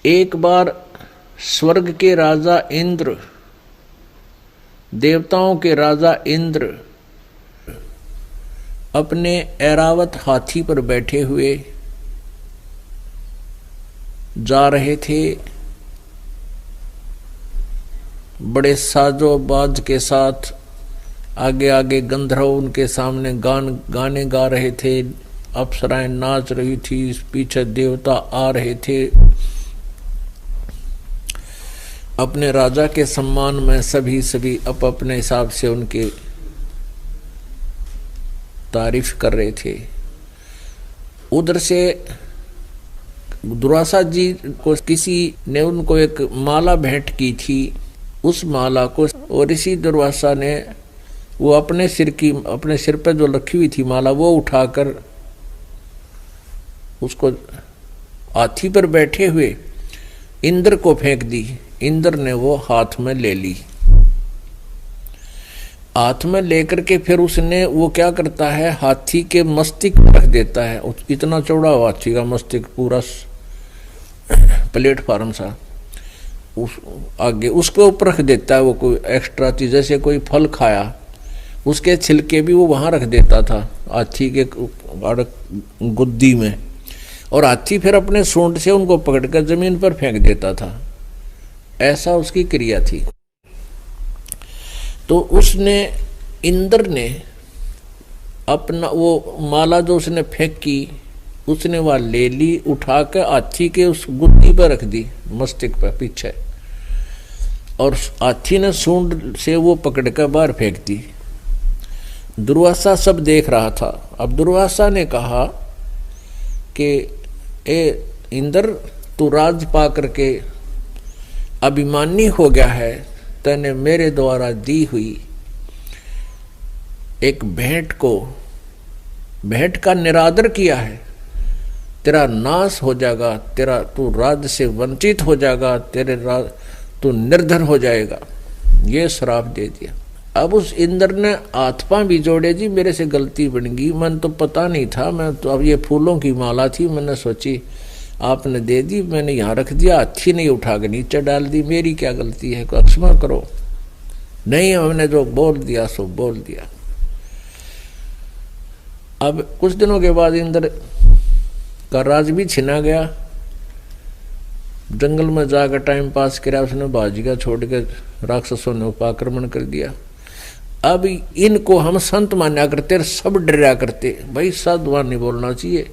एक बार स्वर्ग के राजा इंद्र, देवताओं के राजा इंद्र अपने ऐरावत हाथी पर बैठे हुए जा रहे थे। बड़े साजोबाज के साथ आगे आगे गंधर्व उनके सामने गाने गा रहे थे, अप्सराएं नाच रही थी, पीछे देवता आ रहे थे। अपने राजा के सम्मान में सभी अपने हिसाब से उनके तारीफ कर रहे थे। उधर से दुर्वासा जी को किसी ने उनको एक माला भेंट की थी। उस माला को और ऋषि दुर्वासा ने वो अपने सिर पर जो रखी हुई थी माला वो उठाकर उसको हाथी पर बैठे हुए इंद्र को फेंक दी। इंद्र ने वो हाथ में ले ली। हाथ में लेकर के फिर उसने वो क्या करता है, हाथी के मस्तिष्क रख देता है। इतना चौड़ा हाथी का मस्तिष्क, पूरा प्लेटफार्म सा, उस आगे उसके ऊपर रख देता है। वो कोई एक्स्ट्रा चीज, जैसे कोई फल खाया उसके छिलके भी वो वहां रख देता था हाथी के गुद्दी में, और हाथी फिर अपने सूंड से उनको पकड़कर जमीन पर फेंक देता था। ऐसा उसकी क्रिया थी। तो इंद्र ने अपना वो माला जो उसने फेंकी, उसने वह ले ली, उठाकर हाथी के उस गुद्दी पर रख दी, मस्तिष्क पर पीछे, और हाथी ने सूंड से वो पकड़कर बाहर फेंक दी। दुर्वासा सब देख रहा था। अब दुर्वासा ने कहा कि ए इंद्र, तू राज पा करके अभिमानी हो गया है। तूने मेरे द्वारा दी हुई एक भेंट का निरादर किया है। तेरा नाश हो जाएगा, तू राज से वंचित हो जाएगा, तू निर्धन हो जाएगा। ये श्राप दे दिया। अब उस इंद्र ने हाथ पांव भी जोड़े, जी मेरे से गलती बन गई, मन तो पता नहीं था, मैं तो अब ये फूलों की माला थी, मैंने सोची आपने दे दी, मैंने यहाँ रख दिया, हाथी नहीं उठा के नीचे डाल दी, मेरी क्या गलती है, क्षमा करो। नहीं, हमने जो बोल दिया सो बोल दिया। अब कुछ दिनों के बाद इंद्र का राज भी छिना गया। जंगल में जाकर टाइम पास किया उसने, बाजी का छोड़ के राक्षसों ने उपाक्रमण कर दिया। अब इनको हम संत मान्या करते, सब डरा करते, भाई साधुवान नहीं बोलना चाहिए,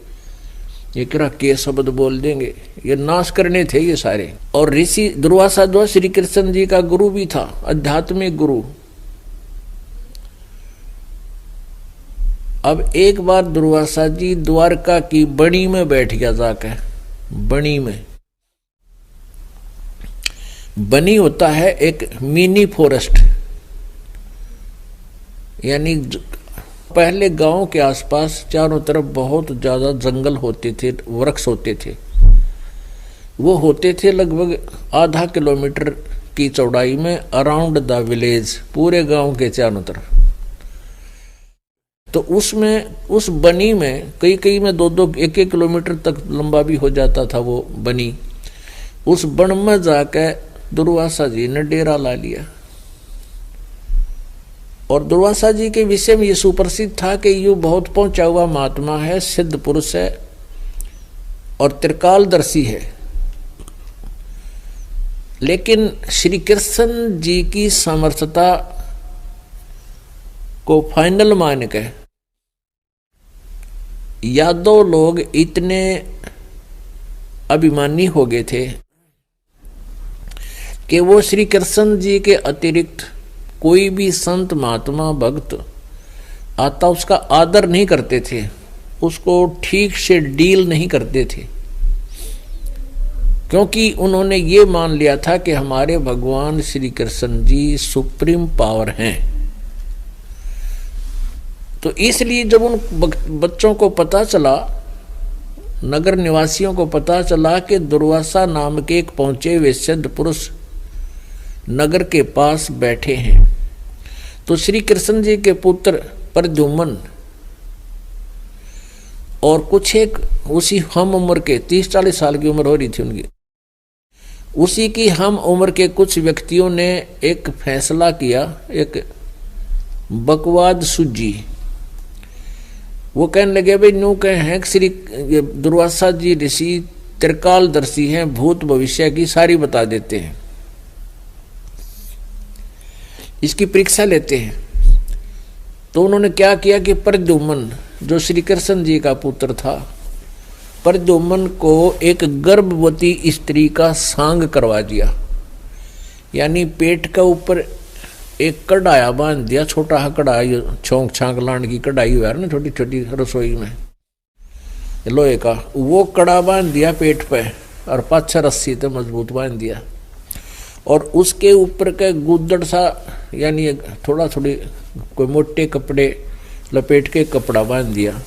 ये के शब्द बोल देंगे, ये नाश करने थे ये सारे। और ऋषि दुर्वासा जो श्री कृष्ण जी का गुरु भी था, आध्यात्मिक गुरु। अब एक बार दुर्वासा जी द्वारका की बणी में बैठ गया जाकर। बणी में, बनी होता है एक मिनी फॉरेस्ट, यानी पहले गांव के आसपास चारों तरफ बहुत ज्यादा जंगल होते थे, वृक्ष होते थे। वो होते थे लगभग आधा किलोमीटर की चौड़ाई में, अराउंड द विलेज, पूरे गांव के चारों तरफ। तो उस बनी में कई में 1-1 किलोमीटर तक लंबा भी हो जाता था वो बनी। उस बन में जाकर दुर्वासा जी ने डेरा ला लिया। और दुर्वासा जी के विषय में ये सुप्रसिद्ध था कि ये बहुत पहुंचा हुआ महात्मा है, सिद्ध पुरुष है और त्रिकालदर्शी है। लेकिन श्री कृष्ण जी की समर्थता को फाइनल मान के यादव लोग इतने अभिमानी हो गए थे कि वो श्री कृष्ण जी के अतिरिक्त कोई भी संत महात्मा भक्त आता उसका आदर नहीं करते थे, उसको ठीक से डील नहीं करते थे, क्योंकि उन्होंने ये मान लिया था कि हमारे भगवान श्री कृष्ण जी सुप्रीम पावर हैं। तो इसलिए जब उन बच्चों को पता चला, नगर निवासियों को पता चला कि दुर्वासा नाम के एक पहुंचे हुए सिद्ध पुरुष नगर के पास बैठे हैं, तो श्री कृष्ण जी के पुत्र प्रद्युम्न और कुछ एक उसी हम उम्र के 30-40 साल की उम्र हो रही थी उनकी, उसी की हम उम्र के कुछ व्यक्तियों ने एक फैसला किया, एक बकवाद सूझी। वो कहने लगे भाई न्यू कहे हैं कि श्री दुर्वासा जी ऋषि त्रिकालदर्शी हैं, भूत भविष्य की सारी बता देते हैं, इसकी परीक्षा लेते हैं। तो उन्होंने क्या किया कि प्रद्युम्न जो श्री कृष्ण जी का पुत्र था, प्रद्युम्न को एक गर्भवती स्त्री का सांग करवा दिया, यानी पेट का ऊपर एक कढ़ाया बांध दिया, छोटा हा कढ़ाई, छोंक छांक लाने की कढ़ाई हुआ ना छोटी छोटी रसोई में लोहे का, वो कड़ा बांध दिया पेट पे और पाछा रस्सी से मजबूत बांध दिया, और उसके ऊपर का गुदड़ सा यानी थोड़ा थोड़ी कोई मोटे कपड़े लपेट के कपड़ा बांध दिया।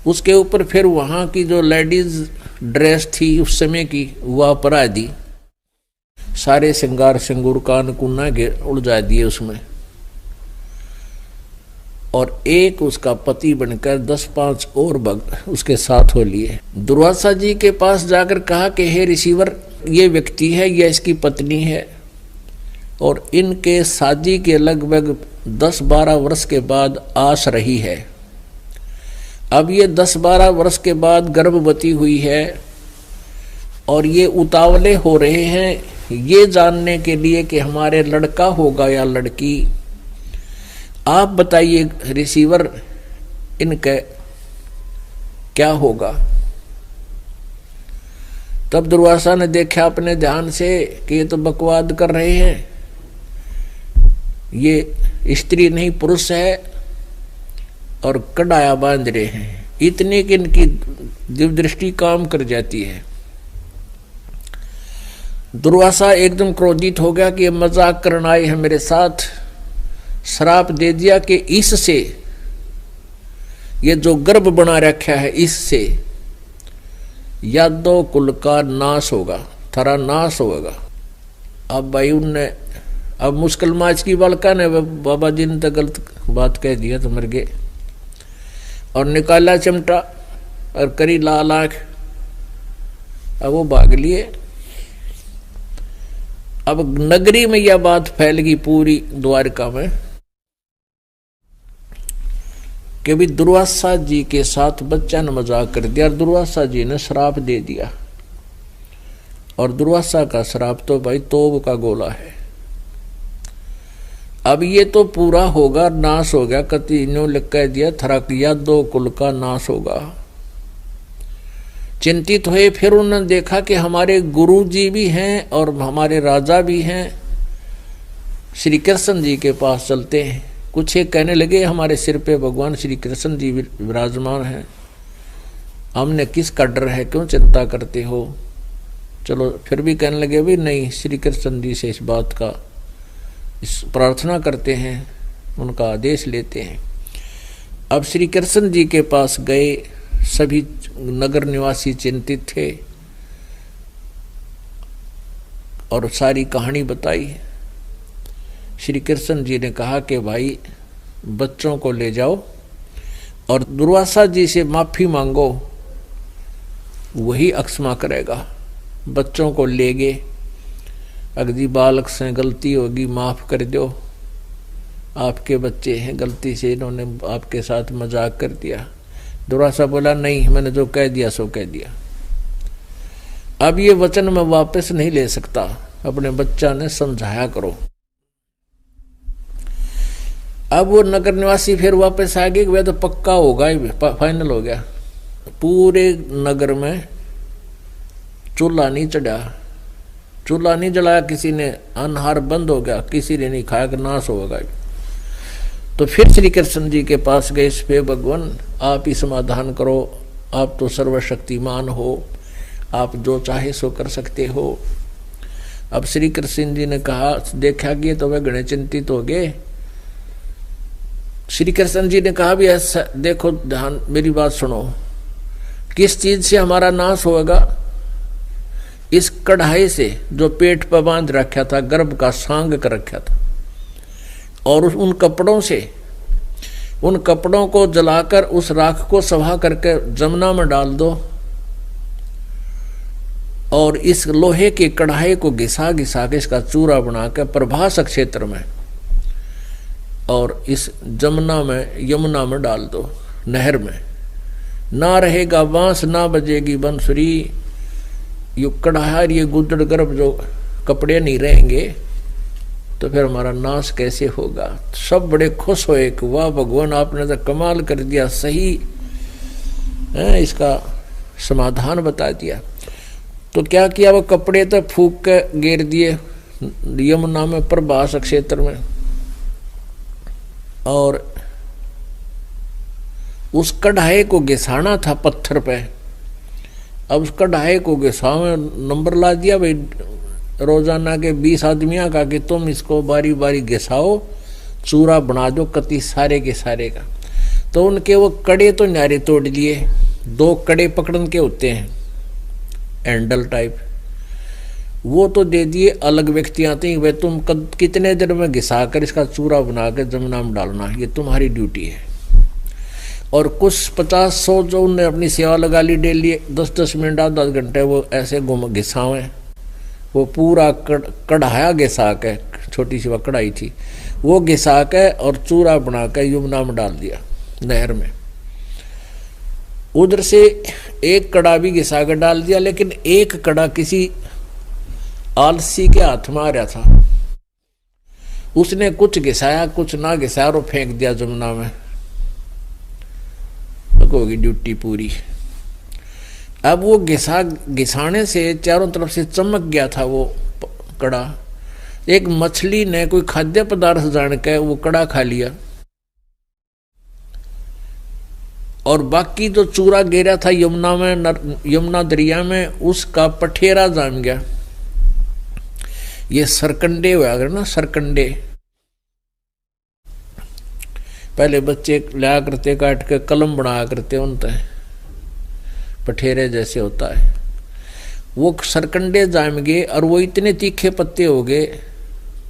उसके ऊपर फिर वहाँ की जो लेडीज ड्रेस थी उस समय की वह परा दी, सारे श्रृंगार सिंगूर कान कुन्ना के उलझा दिए उसमें, और एक उसका पति बनकर 10-5 और भक्त उसके साथ हो लिए। दुर्वासा जी के पास जाकर कहा कि हे ऋषिवर, ये व्यक्ति है, यह इसकी पत्नी है, और इनके शादी के लगभग 10-12 वर्ष के बाद आस रही है। अब ये 10-12 वर्ष के बाद गर्भवती हुई है और ये उतावले हो रहे हैं ये जानने के लिए कि हमारे लड़का होगा या लड़की। आप बताइए रिसीवर, इनका क्या होगा। तब दुर्वासा ने देखा अपने ध्यान से कि ये तो बकवाद कर रहे हैं, ये स्त्री नहीं पुरुष है और कड़ाया बांध रहे हैं। इतने कि इनकी दिव्य दृष्टि काम कर जाती है। दुर्वासा एकदम क्रोधित हो गया कि ये मजाक करने आए हैं मेरे साथ। श्राप दे दिया कि इससे, ये जो गर्भ बना रखा है, इससे यादव कुल का नाश होगा, थारा नाश होगा। अब भाई उनने, अब मुश्किल माच की बालका ने बाबा जी ने तो गलत बात कह दिया तो मर गए, और निकाला चिमटा और करी लाल आंख। अब वो भाग लिए। अब नगरी में यह बात फैल गई पूरी द्वारका में कि भी दुर्वासा जी के साथ बच्चा ने मजाक कर दिया और दुर्वासा जी ने श्राप दे दिया। और दुर्वासा का श्राप तो भाई तोब का गोला है। अब ये तो पूरा होगा, नाश हो गया। कति न्यू लिख कह दिया थरक यादव कुल का नाश होगा। चिंतित हुए, फिर उन्होंने देखा कि हमारे गुरु जी भी हैं और हमारे राजा भी हैं, श्री कृष्ण जी के पास चलते हैं। कुछ एक कहने लगे हमारे सिर पे भगवान श्री कृष्ण जी विराजमान हैं, हमने किसका डर है, क्यों चिंता करते हो। चलो फिर भी कहने लगे भी नहीं, श्री कृष्ण जी से इस बात का इस प्रार्थना करते हैं, उनका आदेश लेते हैं। अब श्री कृष्ण जी के पास गए। सभी नगर निवासी चिंतित थे और सारी कहानी बताई। श्री कृष्ण जी ने कहा कि भाई बच्चों को ले जाओ और दुर्वासा जी से माफी मांगो, वही अक्षमा करेगा। बच्चों को ले गए। अगली बालक से गलती होगी माफ कर दो, आपके बच्चे हैं, गलती से इन्होंने आपके साथ मजाक कर दिया। दुर्वासा बोला नहीं, मैंने जो कह दिया सो कह दिया। अब ये वचन मैं वापस नहीं ले सकता, अपने बच्चा ने समझाया करो। अब वो नगर निवासी फिर वापस आ गए। वह तो पक्का होगा, फाइनल हो गया। पूरे नगर में चूल्हा नहीं चढ़ा, चूल्हा नहीं जलाया किसी ने, अनहार बंद हो गया, किसी ने नहीं खाया कि नाश होगा। तो फिर श्री कृष्ण जी के पास गए, इस पे भगवान आप ही समाधान करो, आप तो सर्वशक्तिमान हो, आप जो चाहे सो कर सकते हो। अब श्री कृष्ण जी ने कहा, देखा कि तो वह घने चिंतित हो गए। श्री कृष्ण जी ने कहा भी ऐसा देखो, ध्यान मेरी बात सुनो, किस चीज से हमारा नाश होगा। इस कढ़ाई से जो पेट पर बांध रखा था, गर्भ का सांग कर रखा था, और उन कपड़ों से, उन कपड़ों को जलाकर उस राख को सभा करके जमुना में डाल दो, और इस लोहे के कढ़ाई को घिसा घिसा के इसका चूरा बनाकर प्रभास क्षेत्र में और इस यमुना में डाल दो, नहर में। ना रहेगा बांस ना बजेगी बंसुरी, ये कढ़ाई ये गुदड़ गर्भ जो कपड़े नहीं रहेंगे तो फिर हमारा नाश कैसे होगा। सब बड़े खुश हुए कि वाह भगवान आपने तो कमाल कर दिया, सही है, इसका समाधान बता दिया। तो क्या किया, वो कपड़े तो फूक के गिर दिए यमुना में प्रभास क्षेत्र में, और उस कढ़ाई को घिसाना था पत्थर पे। अब उस कढ़ाई को घिसावे नंबर ला दिया भाई रोजाना के 20 आदमियों का कि तुम इसको बारी बारी घिसाओ, चूरा बना दो कति सारे के सारे का। तो उनके वो कड़े तो नारे तोड़ लिए, 2 कड़े पकड़न के होते हैं हैंडल टाइप, वो तो दे दिए अलग व्यक्ति आते हैं, वे तुम कितने दिन में घिसा कर इसका चूरा बना कर जमुना में डालना, ये तुम्हारी ड्यूटी है। और कुछ 50-100 जो उनने अपनी सेवा लगा ली डेली 10-10 मिनट 10 घंटे वो ऐसे घिसावे, वो पूरा कढ़ाया घिसा के, छोटी सी वह कढ़ाई थी वो घिसा के और चूरा बना के यमुना में डाल दिया नहर में। उधर से एक कड़ा भी घिसा कर डाल दिया, लेकिन एक कड़ा किसी आलसी के हाथ में आ रहा था, उसने कुछ घिसाया कुछ ना घिसाया और फेंक दिया जमुना में, होगी ड्यूटी पूरी। अब वो घिसाने से चारों तरफ से चमक गया था वो कड़ा। एक मछली ने कोई खाद्य पदार्थ जान के वो कड़ा खा लिया, और बाकी जो चूरा गिरा था यमुना में, यमुना दरिया में, उसका पठेरा जाम गया। ये सरकंडे हुआ ना, सरकंडे पहले बच्चे लिया करते काट के कलम बनाया करते, उनते पठेरे जैसे होता है, वो सरकंडे जाम गए और वो इतने तीखे पत्ते हो गए,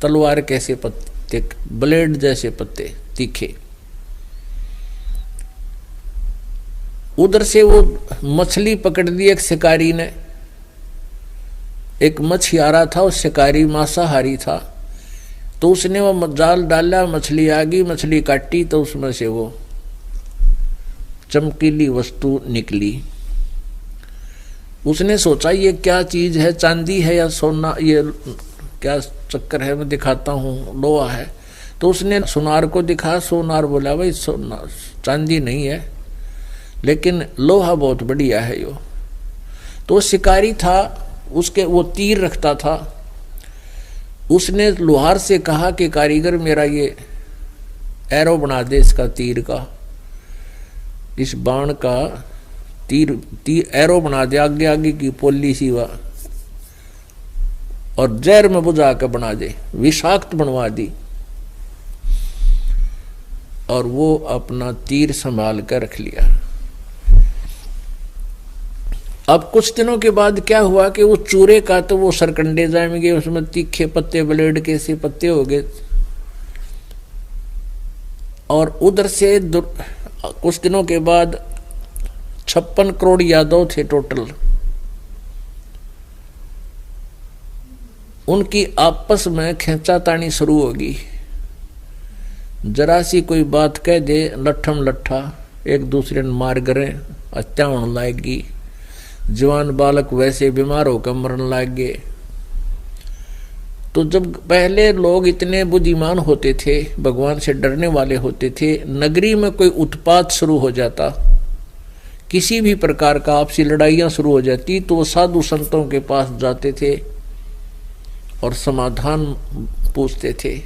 तलवार कैसे पत्ते, ब्लेड जैसे पत्ते तीखे। उधर से वो मछली पकड़ दी एक शिकारी ने, एक मछियारा था, उस शिकारी मांसाहारी था, तो उसने वो जाल डाला, मछली आ गई, मछली काटी तो उसमें से वो चमकीली वस्तु निकली। उसने सोचा ये क्या चीज है, चांदी है या सोना, ये क्या चक्कर है, मैं दिखाता हूँ, लोहा है। तो उसने सुनार को दिखा, सोनार बोला भाई सोना चांदी नहीं है लेकिन लोहा बहुत बढ़िया है यो। तो शिकारी था, उसके वो तीर रखता था, उसने लोहार से कहा कि कारीगर मेरा ये एरो बना दे, इसका तीर का, इस बाण का तीर एरो बना दे, आगे आगे की पोली सी वा, और जहर में बुझा कर बना दे, विषाक्त बनवा दी। और वो अपना तीर संभाल कर रख लिया। अब कुछ दिनों के बाद क्या हुआ कि वो चूरे का तो वो सरकंडे जाएंगे, उसमें तीखे पत्ते, ब्लेड के से पत्ते हो गए, और उधर से कुछ दिनों के बाद 56 करोड़ यादव थे टोटल, उनकी आपस में खींचातानी शुरू होगी। जरा सी कोई बात कह दे, लट्ठम लट्ठा एक दूसरे ने मार गए, हत्या होने लाएगी, जवान बालक वैसे बीमार होकर मरने लग गए। तो जब पहले लोग इतने बुद्धिमान होते थे, भगवान से डरने वाले होते थे, नगरी में कोई उत्पात शुरू हो जाता, किसी भी प्रकार का आपसी लड़ाइयां शुरू हो जाती, तो वो साधु संतों के पास जाते थे और समाधान पूछते थे।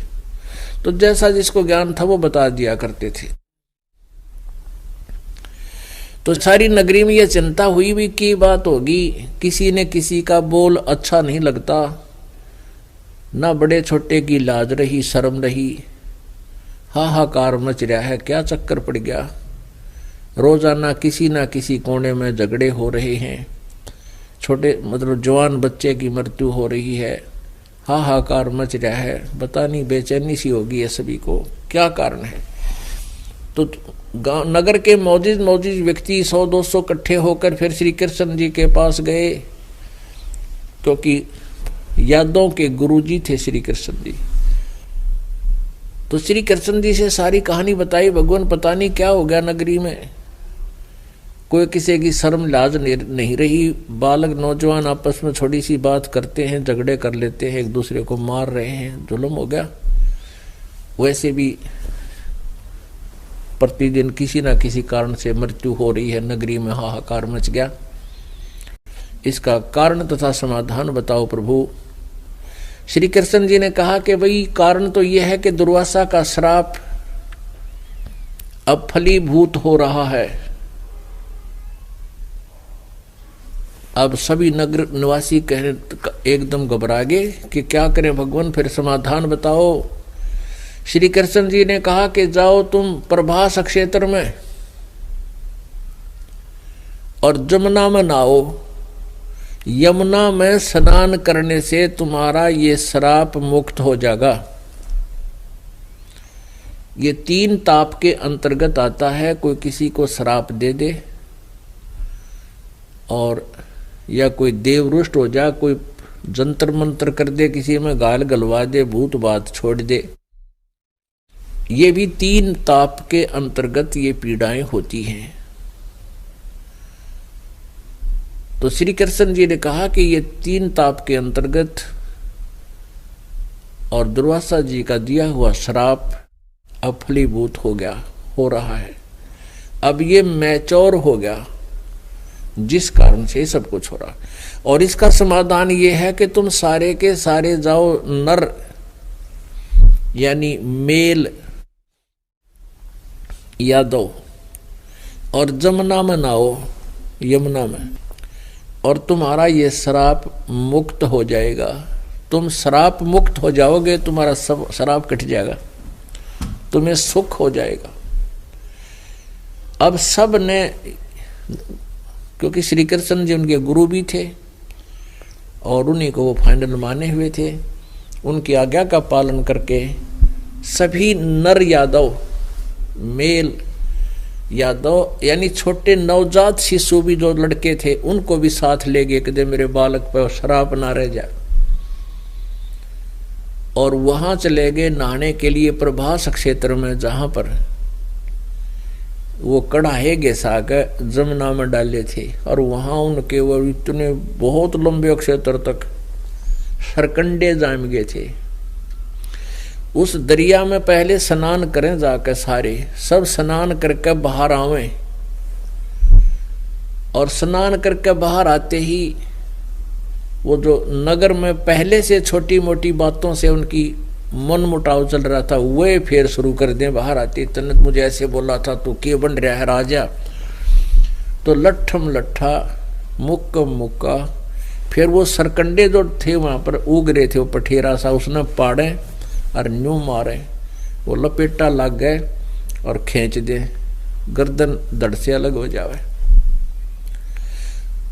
तो जैसा जिसको ज्ञान था वो बता दिया करते थे। तो सारी नगरी में यह चिंता हुई भी की बात होगी, किसी ने किसी का बोल अच्छा नहीं लगता, ना बड़े छोटे की लाज रही, शर्म रही, हाहाकार मच रहा है, क्या चक्कर पड़ गया। रोजाना किसी ना किसी कोने में झगड़े हो रहे हैं, छोटे मतलब जवान बच्चे की मृत्यु हो रही है, हाहाकार मच रहा है, पता नहीं बेचैनी सी होगी है सभी को, क्या कारण है। तो नगर के मौजूद व्यक्ति 100-200 इकट्ठे होकर फिर श्री कृष्ण जी के पास गए क्योंकि यादों के गुरुजी थे श्री कृष्ण जी। तो श्री कृष्ण जी से सारी कहानी बताई। भगवान पता नहीं क्या हो गया नगरी में, कोई किसी की शर्म लाज नहीं रही। बालक नौजवान आपस में थोड़ी सी बात करते हैं, झगड़े कर लेते हैं, एक दूसरे को मार रहे हैं, जुल्म हो गया। वैसे भी प्रतिदिन किसी न किसी कारण से मृत्यु हो रही है, नगरी में हाहाकार मच गया। इसका कारण तथा समाधान बताओ प्रभु। श्री कृष्ण जी ने कहा कि भाई कारण तो यह है कि दुर्वासा का श्राप अब फलीभूत हो रहा है। अब सभी नगर निवासी एकदम घबरा गए कि क्या करें भगवान, फिर समाधान बताओ। श्री कृष्ण जी ने कहा कि जाओ तुम प्रभास क्षेत्र में और जमुना में नहाओ। यमुना में स्नान करने से तुम्हारा ये श्राप मुक्त हो जाएगा। ये 3 ताप के अंतर्गत आता है। कोई किसी को श्राप दे दे, और या कोई देवरुष्ट हो जा, कोई जंतर मंत्र कर दे, किसी में गाल गलवा दे, भूत बात छोड़ दे, ये भी 3 ताप के अंतर्गत ये पीड़ाएं होती हैं। तो श्री कृष्ण जी ने कहा कि ये 3 ताप के अंतर्गत और दुर्वासा जी का दिया हुआ श्राप अब फलीभूत हो रहा है। अब ये मैच्योर हो गया, जिस कारण से सब कुछ हो रहा। और इसका समाधान ये है कि तुम सारे के सारे जाओ नर यानी मेल यादव और जमुना में नहाओ, यमुना में, और तुम्हारा ये श्राप मुक्त हो जाएगा। तुम श्राप मुक्त हो जाओगे, तुम्हारा सब श्राप कट जाएगा, तुम्हें सुख हो जाएगा। अब सब ने, क्योंकि श्री कृष्ण जी उनके गुरु भी थे और उन्हीं को वो फाइनल माने हुए थे, उनकी आज्ञा का पालन करके सभी नर यादव, मेल यादव यानी छोटे नवजात शिशु भी जो लड़के थे, उनको भी साथ ले गए कि मेरे बालक पर श्राप ना रह जाए। और वहां चले गए नहाने के लिए प्रभास क्षेत्र में, जहां पर वो कड़ाहे गेसा के जमुना में डाले थे। और वहां उनके वो इतने बहुत लंबे क्षेत्र तक सरकंडे जाम गए थे। उस दरिया में पहले स्नान करें जाकर, सारे सब स्नान करके बाहर आवे, और स्नान करके बाहर आते ही वो जो नगर में पहले से छोटी मोटी बातों से उनकी मन मुटाव चल रहा था, वे फिर शुरू कर दें। बाहर आती, तने मुझे ऐसे बोला था, तू के बन रहा है राजा। तो लट्ठम लट्ठा, मुक्कम मुक्का, फिर वो सरकंडे जो थे वहां पर उग रहे थे, वो पठेरा सा, उसने पाड़े और न्यू मारे, वो लपेटा लग गए और खींच दे, गर्दन धड़ से अलग हो जावे।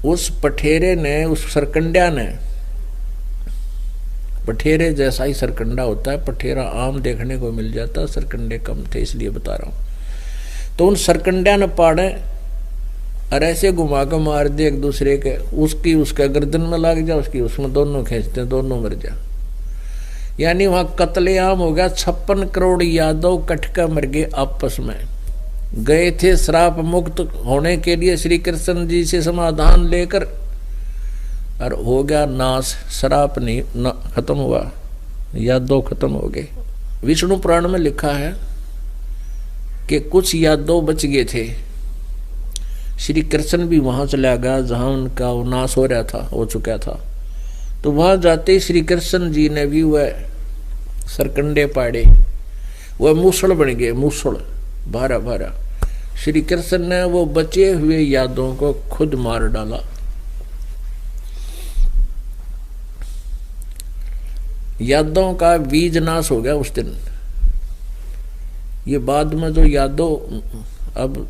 उस पठेरे ने, उस सरकंडिया ने, पठेरे जैसा ही सरकंडा होता है, पठेरा आम देखने को मिल जाता, सरकंडे कम थे इसलिए बता रहा हूं। तो उन सरकंडिया ने पाड़े और ऐसे घुमा के मार दे एक दूसरे के, उसकी उसके गर्दन में लग जा, उसकी उसमें, दोनों खींचते, दोनों मर जा। यानी वहां कत्लेआम हो गया। 56 करोड़ यादव कटका मर गए आपस में। गए थे श्राप मुक्त होने के लिए श्री कृष्ण जी से समाधान लेकर, और हो गया नाश, श्राप नहीं खत्म हुआ, यादव खत्म हो गए। विष्णु पुराण में लिखा है कि कुछ यादव बच गए थे। श्री कृष्ण भी वहां चला गया जहां उनका नाश हो रहा था, हो चुका था। तो वहां जाते ही श्री कृष्ण जी ने भी वह सरकंडे पाड़े, वह मूसल बन गए, मूसल भारा भारा। श्री कृष्ण ने वो बचे हुए यादों को खुद मार डाला। यादों का बीज नाश हो गया उस दिन। ये बाद में जो यादव अब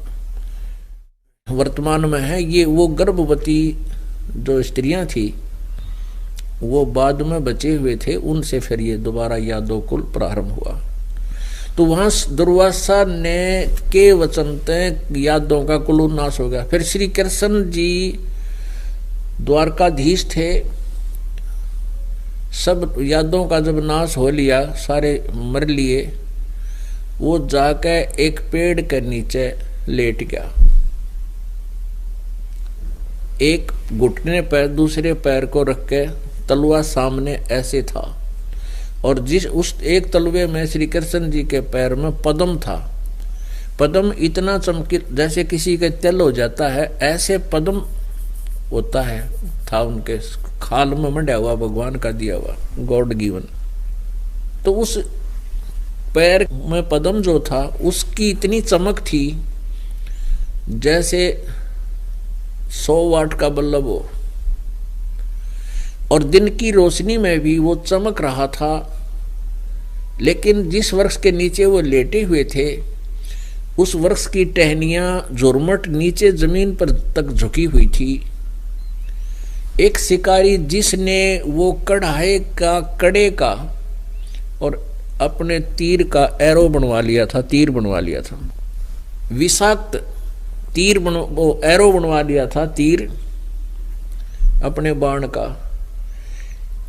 वर्तमान में है, ये वो गर्भवती जो स्त्रियां थी, वो बाद में बचे हुए थे, उनसे फिर ये दोबारा यादव कुल प्रारंभ हुआ। तो वहां दुर्वासा ने के वचन तक यादव का कुल नाश हो गया। फिर श्री कृष्ण जी द्वारकाधीश थे, सब यादों का जब नाश हो लिया, सारे मर लिए, वो जाके एक पेड़ के नीचे लेट गया। एक घुटने पर दूसरे पैर को रख के तलवा सामने ऐसे था, और जिस उस एक तलवे में श्री कृष्ण जी के पैर में पद्म था। पद्म इतना चमकी जैसे किसी के तिल हो जाता है, ऐसे पद्म होता है, था उनके खाल में मंडा हुआ, भगवान का दिया हुआ, गॉड गिवन। तो उस पैर में पद्म जो था उसकी इतनी चमक थी जैसे 100 वाट का बल्ब हो, और दिन की रोशनी में भी वो चमक रहा था। लेकिन जिस वृक्ष के नीचे वो लेटे हुए थे, उस वृक्ष की टहनियां झुरमट नीचे जमीन पर तक झुकी हुई थी। एक शिकारी जिसने वो कढ़ाई का कड़े का और अपने तीर का एरो बनवा लिया था, तीर बनवा लिया था, विषाक्त तीर वो एरो बनवा लिया था, तीर अपने बाण का।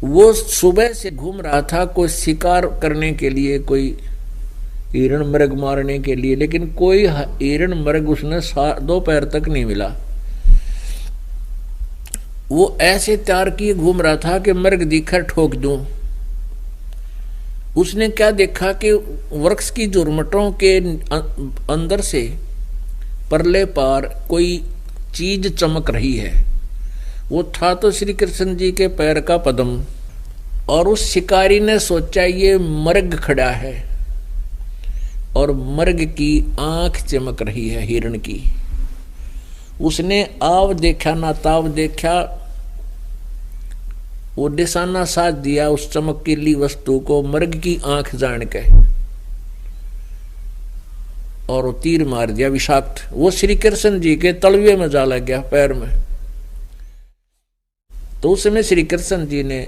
वो सुबह से घूम रहा था कोई शिकार करने के लिए, कोई हिरण मृग मारने के लिए, लेकिन कोई हिरण मृग उसने दोपहर तक नहीं मिला। वो ऐसे तैयार किए घूम रहा था कि मृग दिखा ठोक दूं। उसने क्या देखा कि वृक्ष की झुरमटों के अंदर से परले पार कोई चीज चमक रही है। वो था तो श्री कृष्ण जी के पैर का पद्म, और उस शिकारी ने सोचा ये मृग खड़ा है, और मृग की आंख चमक रही है हिरण की। उसने आव देखा ना ताव देखा, वो निशाना साध दिया उस चमकीली वस्तु को मृग की आंख जान के, और वो तीर मार दिया विषाक्त। वो श्री कृष्ण जी के तलवे में जा लग गया, पैर में। तो उस समय श्री कृष्ण जी ने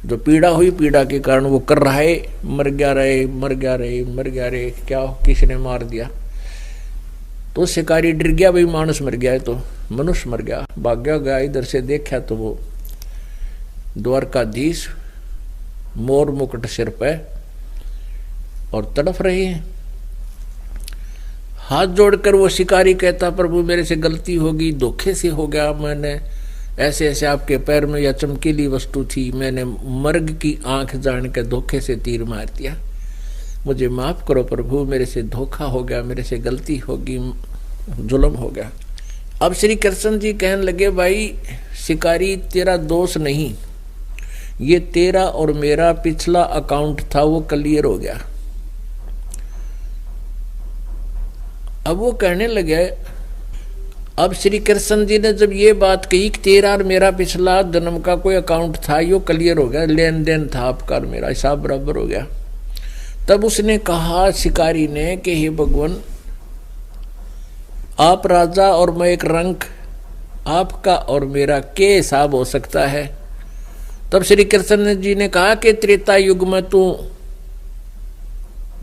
जो पीड़ा हुई, पीड़ा के कारण वो कर रहा है, मर गया रे, मर गया रे, मर गया रे, क्या किसने मार दिया। तो शिकारी डर गया, भाई मानस मर गया है तो मनुष्य मर गया, भाग्या गया। इधर से देखा तो वो द्वारकाधीश मोर मुकुट सिर पे और तड़फ रहे हैं। हाथ जोड़कर वो शिकारी कहता, प्रभु मेरे से गलती होगी, धोखे से हो गया, मैंने ऐसे ऐसे आपके पैर में यह चमकीली वस्तु थी, मैंने मृग की आंख जान के धोखे से तीर मार दिया, मुझे माफ करो प्रभु, मेरे से धोखा हो गया, मेरे से गलती होगी, जुल्म हो गया। अब श्री कृष्ण जी कहने लगे, भाई शिकारी तेरा दोष नहीं, ये तेरा और मेरा पिछला अकाउंट था वो क्लियर हो गया। अब वो कहने लगे, अब श्री कृष्ण जी ने जब ये बात कही कि तेरा और मेरा पिछला जन्म का कोई अकाउंट था, यो क्लियर हो गया, लेन देन था आपका और मेरा, हिसाब बराबर हो गया। तब उसने कहा शिकारी ने कि हे भगवान, आप राजा और मैं एक रंक, आपका और मेरा क्या हिसाब हो सकता है। तब श्री कृष्ण जी ने कहा कि त्रेता युग में तू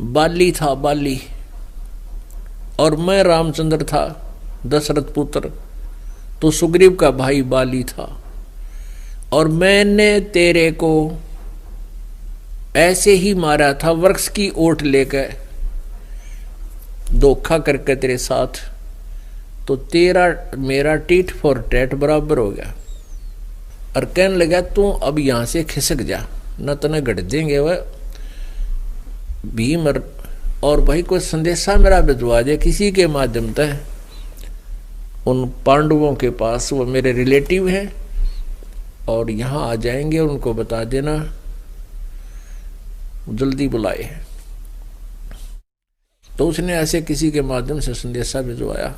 बाली था, बाली, और मैं रामचंद्र था, दशरथ पुत्र, तो सुग्रीव का भाई बाली था, और मैंने तेरे को ऐसे ही मारा था, वृक्ष की ओट लेकर धोखा करके तेरे साथ, तो तेरा मेरा टीट फॉर टैट बराबर हो गया। और कहने लगा तू अब यहां से खिसक जा, न तने गढ़ देंगे वह भीम। और भाई कोई संदेशा मेरा भिजवा दे किसी के माध्यम से उन पांडवों के पास, वो मेरे रिलेटिव हैं और यहाँ आ जाएंगे, उनको बता देना जल्दी बुलाए। तो उसने ऐसे किसी के माध्यम से संदेशा भिजवाया,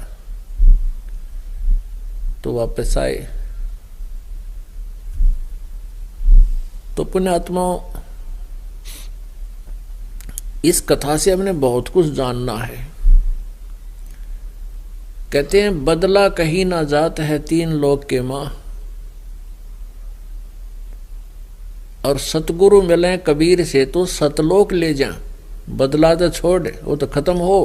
तो वापस आए। तो पुण्यात्माओं, इस कथा से हमने बहुत कुछ जानना है। कहते हैं बदला कहीं ना जात है तीन लोक के माँ, और सतगुरु मिले कबीर से तो सतलोक ले जा। बदला तो छोड़, वो तो खत्म हो।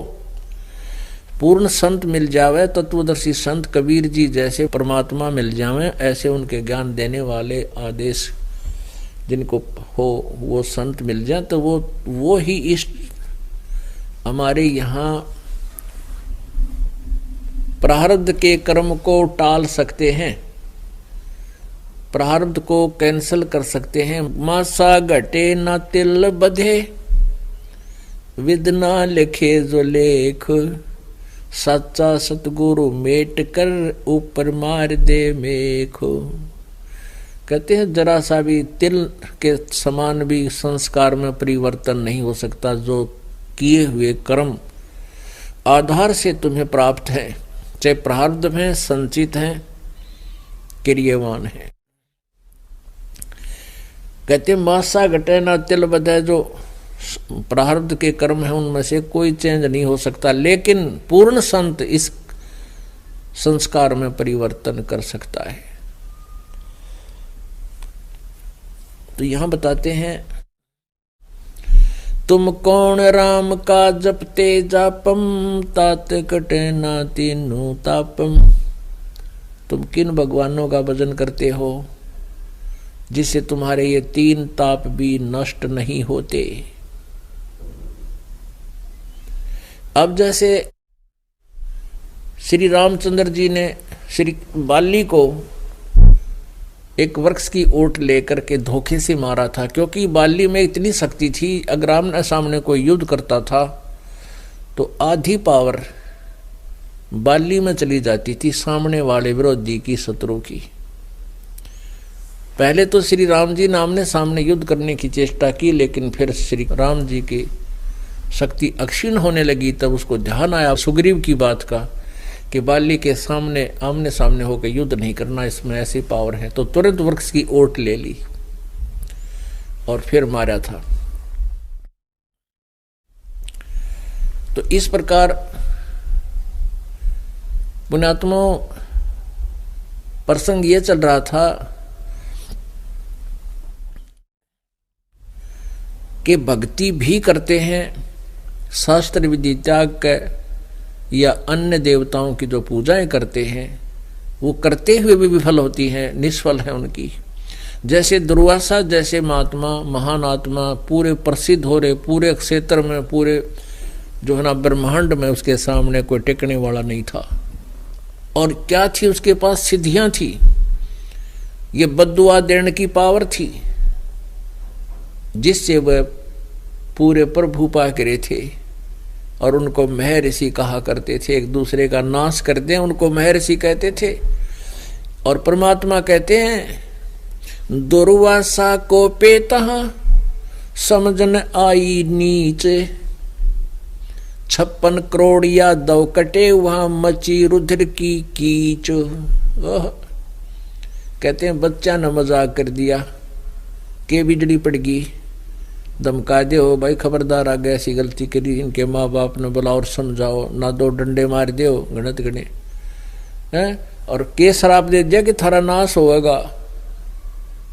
पूर्ण संत मिल जावे, तत्वदर्शी संत कबीर जी जैसे परमात्मा मिल जावे, ऐसे उनके ज्ञान देने वाले आदेश जिनको हो वो संत मिल जाए तो वो ही इष्ट हमारे यहाँ प्रारब्ध के कर्म को टाल सकते हैं, प्रारब्ध को कैंसल कर सकते हैं। मासा घटे ना तिल बधे, विद ना लिखे जो लेख, सच्चा सतगुरु मेट कर ऊपर मार दे मेखो। कहते हैं जरा सा भी तिल के समान भी संस्कार में परिवर्तन नहीं हो सकता। जो किए हुए कर्म आधार से तुम्हें प्राप्त है, चाहे प्रारब्ध में संचित हैं, क्रियवान है। कहते मासा घटे ना तिल बधे, जो प्रारब्ध के कर्म है उनमें से कोई चेंज नहीं हो सकता, लेकिन पूर्ण संत इस संस्कार में परिवर्तन कर सकता है। तो यहां बताते हैं तुम कौन राम का जपते जापम, तात कटे ना तीनों तापम। तुम किन भगवानों का भजन करते हो जिससे तुम्हारे ये तीन ताप भी नष्ट नहीं होते। अब जैसे श्री रामचंद्र जी ने श्री बाली को एक वृक्ष की ओट लेकर के धोखे से मारा था, क्योंकि बाली में इतनी शक्ति थी, अगर आमने सामने कोई युद्ध करता था तो आधी पावर बाली में चली जाती थी सामने वाले विरोधी की, शत्रु की। पहले तो श्री राम जी ने आमने सामने युद्ध करने की चेष्टा की, लेकिन फिर श्री राम जी की शक्ति अक्षीण होने लगी। तब उसको ध्यान आया सुग्रीव की बात का कि बाली के सामने आमने सामने होकर युद्ध नहीं करना, इसमें ऐसी पावर है। तो तुरंत वृक्ष की ओट ले ली और फिर मारा था। तो इस प्रकार पुण्यात्माओं प्रसंग ये चल रहा था कि भक्ति भी करते हैं, शास्त्र विधि त्याग कर या अन्य देवताओं की जो पूजाएं करते हैं वो करते हुए भी विफल होती हैं, निष्फल है उनकी। जैसे दुर्वासा जैसे महात्मा, महान आत्मा पूरे प्रसिद्ध हो रहे, पूरे क्षेत्र में, पूरे जो है ना ब्रह्मांड में उसके सामने कोई टिकने वाला नहीं था। और क्या थी उसके पास? सिद्धियां थी, ये बद्दुआ देने की पावर थी, जिससे वह पूरे प्रभु पा करे थे। और उनको महर्षि कहा करते थे, एक दूसरे का नाश करते हैं उनको महर्षि कहते थे। और परमात्मा कहते हैं दुर्वासा को पेता समझन आई नीच, 56 करोड़ यादव कटे वहां मची रुद्र की कीच। कहते हैं बच्चा ने मजाक कर दिया के बिजली पड़ गई, धमका दे हो भाई खबरदार, आगे ऐसी गलती करी, इनके माँ बाप ने बोला और समझाओ, ना 2 डंडे मार दो गणत गणे हैं, और के शराब दे दिया कि थारा नाश होगा,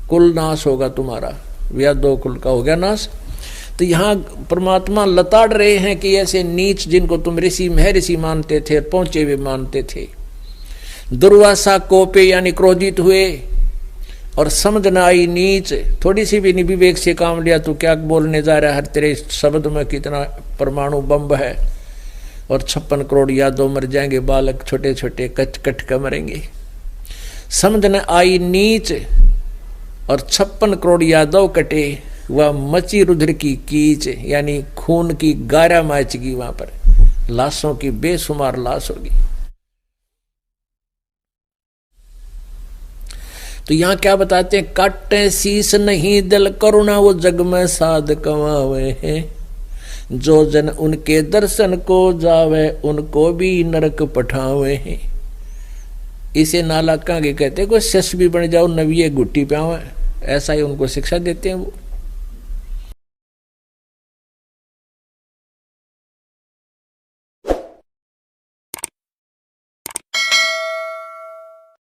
कुल नाश होगा तुम्हारा, या 2 कुल का हो गया नाश। तो यहाँ परमात्मा लताड़ रहे हैं कि ऐसे नीच जिनको तुम ऋषि महर्षि मानते थे, पहुंचे हुए मानते थे, दुर्वासा कोपे यानी क्रोधित हुए और समझ न आई नीच, थोड़ी सी भी विवेक से काम लिया तो क्या बोलने जा रहा है, हर तेरे शब्द में कितना परमाणु बम है, और 56 करोड़ यादव मर जाएंगे, बालक छोटे छोटे कच कट कर मरेंगे। समझ न आई नीच और 56 करोड़ यादव कटे, वह मची रुद्र की कीच, यानी खून की गारा मचेगी, वहां पर लाशों की बेशुमार लाश होगी। तो यहां क्या बताते हैं, काटे शीस नहीं दिल करुणा वो जग में साध कमावे हैं, जो जन उनके दर्शन को जावे उनको भी नरक पठावे हैं। इसे नालाका के कहते हैं कोई शश भी बन जाओ नविये गुट्टी पे आवे, ऐसा ही उनको शिक्षा देते हैं वो।